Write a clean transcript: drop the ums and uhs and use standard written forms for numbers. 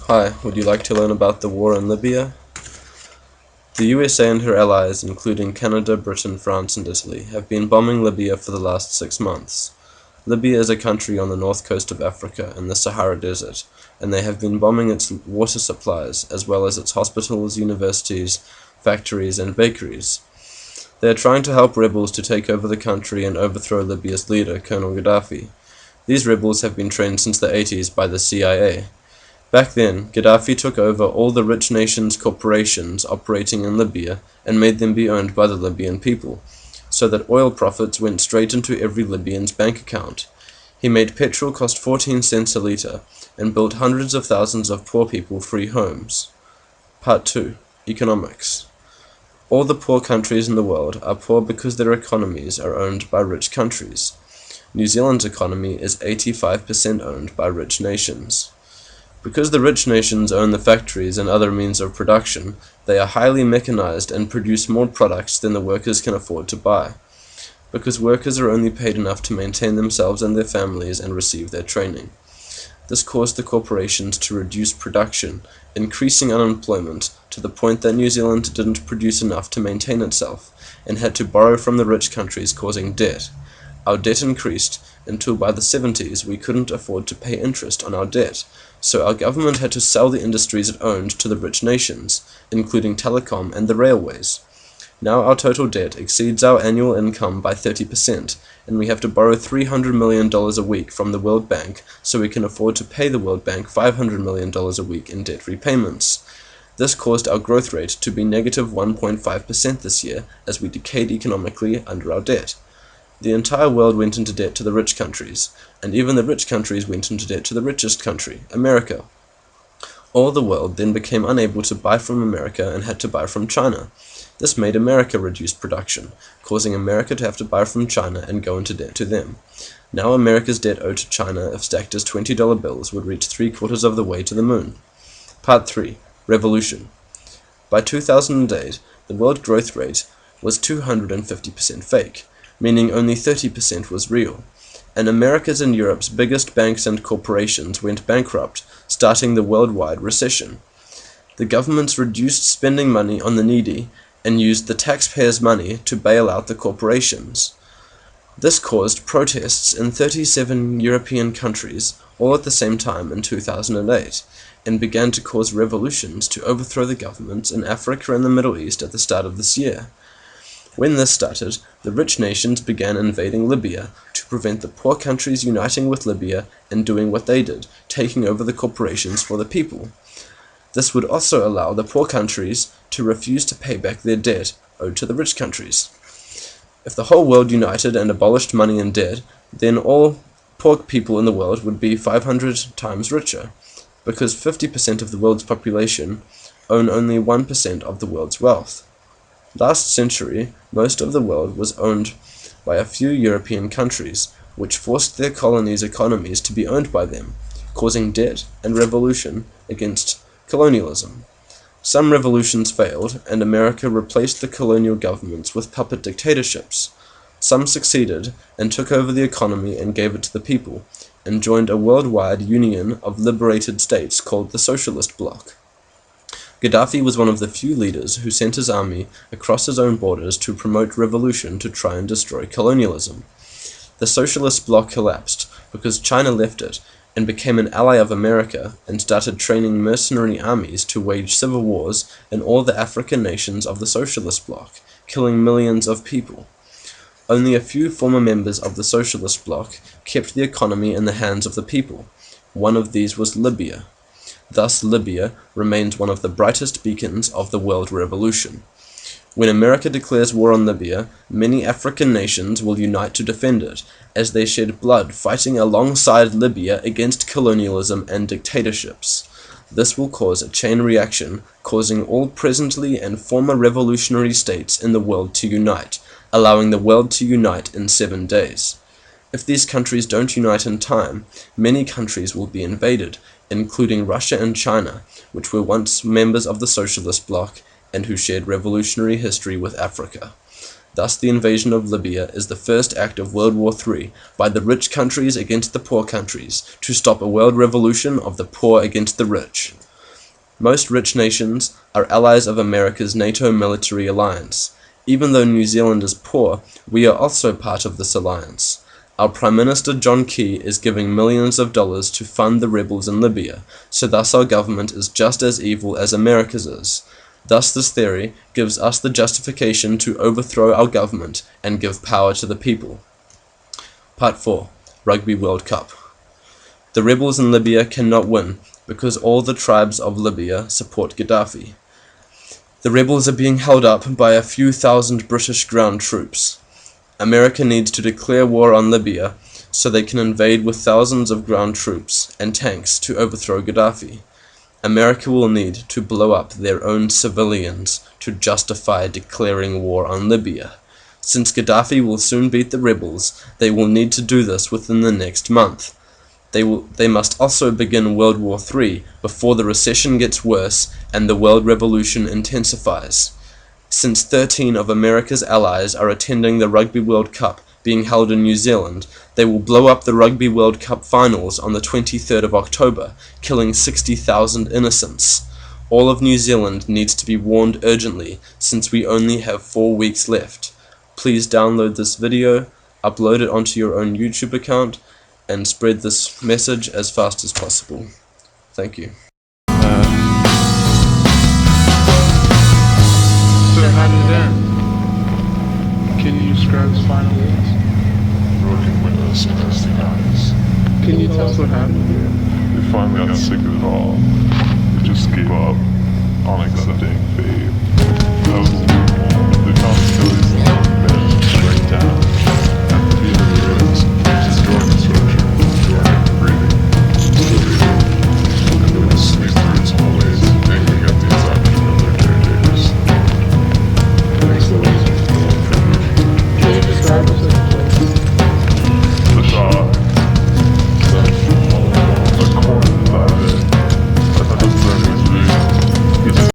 Hi, would you like to learn about the war in Libya? The USA and her allies, including Canada, Britain, France, and Italy, have been bombing Libya for the last 6 months. Libya is a country on the north coast of Africa in the Sahara Desert, and they have been bombing its water supplies, as well as its hospitals, universities, factories, and bakeries. They are trying to help rebels to take over the country and overthrow Libya's leader, Colonel Gaddafi. These rebels have been trained since the 80s by the CIA. Back then, Gaddafi took over all the rich nations' corporations operating in Libya and made them be owned by the Libyan people, so that oil profits went straight into every Libyan's bank account. He made petrol cost 14 cents a litre and built hundreds of thousands of poor people free homes. Part 2. Economics. All the poor countries in the world are poor because their economies are owned by rich countries. New Zealand's economy is 85% owned by rich nations. Because the rich nations own the factories and other means of production, they are highly mechanized and produce more products than the workers can afford to buy. Because workers are only paid enough to maintain themselves and their families and receive their training. This caused the corporations to reduce production, increasing unemployment to the point that New Zealand didn't produce enough to maintain itself, and had to borrow from the rich countries, causing debt. Our debt increased until by the 70s we couldn't afford to pay interest on our debt, so our government had to sell the industries it owned to the rich nations, including telecom and the railways. Now our total debt exceeds our annual income by 30%, and we have to borrow $300 million a week from the World Bank so we can afford to pay the World Bank $500 million a week in debt repayments. This caused our growth rate to be negative 1.5% this year as we decayed economically under our debt. The entire world went into debt to the rich countries, and even the rich countries went into debt to the richest country, America. All the world then became unable to buy from America and had to buy from China. This made America reduce production, causing America to have to buy from China and go into debt to them. Now America's debt owed to China, if stacked as $20 bills, would reach 3/4 of the way to the moon. Part 3. Revolution. By 2008, the world growth rate was 250% fake, meaning only 30% was real, and America's and Europe's biggest banks and corporations went bankrupt, starting the worldwide recession. The governments reduced spending money on the needy and used the taxpayers' money to bail out the corporations. This caused protests in 37 European countries all at the same time in 2008, and began to cause revolutions to overthrow the governments in Africa and the Middle East at the start of this year. When this started, the rich nations began invading Libya to prevent the poor countries uniting with Libya and doing what they did, taking over the corporations for the people. This would also allow the poor countries to refuse to pay back their debt owed to the rich countries. If the whole world united and abolished money and debt, then all poor people in the world would be 500 times richer, because 50% of the world's population own only 1% of the world's wealth. Last century, most of the world was owned by a few European countries, which forced their colonies' economies to be owned by them, causing debt and revolution against colonialism. Some revolutions failed, and America replaced the colonial governments with puppet dictatorships. Some succeeded and took over the economy and gave it to the people, and joined a worldwide union of liberated states called the Socialist Bloc. Gaddafi was one of the few leaders who sent his army across his own borders to promote revolution to try and destroy colonialism. The Socialist Bloc collapsed because China left it and became an ally of America and started training mercenary armies to wage civil wars in all the African nations of the Socialist Bloc, killing millions of people. Only a few former members of the Socialist Bloc kept the economy in the hands of the people. One of these was Libya. Thus, Libya remains one of the brightest beacons of the world revolution. When America declares war on Libya, many African nations will unite to defend it, as they shed blood fighting alongside Libya against colonialism and dictatorships. This will cause a chain reaction, causing all presently and former revolutionary states in the world to unite, allowing the world to unite in 7 days. If these countries don't unite in time, many countries will be invaded, including Russia and China, which were once members of the Socialist Bloc and who shared revolutionary history with Africa. Thus, the invasion of Libya is the first act of World War III by the rich countries against the poor countries to stop a world revolution of the poor against the rich. Most rich nations are allies of America's NATO military alliance. Even though New Zealand is poor, we are also part of this alliance. Our Prime Minister John Key is giving millions of dollars to fund the rebels in Libya, so thus our government is just as evil as America's is. Thus this theory gives us the justification to overthrow our government and give power to the people. Part 4. Rugby World Cup. The rebels in Libya cannot win because all the tribes of Libya support Gaddafi. The rebels are being held up by a few thousand British ground troops. America needs to declare war on Libya so they can invade with thousands of ground troops and tanks to overthrow Gaddafi. America will need to blow up their own civilians to justify declaring war on Libya. Since Gaddafi will soon beat the rebels, they will need to do this within the next month. They must also begin World War III before the recession gets worse and the world revolution intensifies. Since 13 of America's allies are attending the Rugby World Cup being held in New Zealand, they will blow up the Rugby World Cup finals on the 23rd of October, killing 60,000 innocents. All of New Zealand needs to be warned urgently, since we only have 4 weeks left. Please download this video, upload it onto your own YouTube account, and spread this message as fast as possible. Thank you. So how did it end? Can you describe the final words? Broken windows, thirsty eyes. Can you tell us what happened? They finally got sick of it all.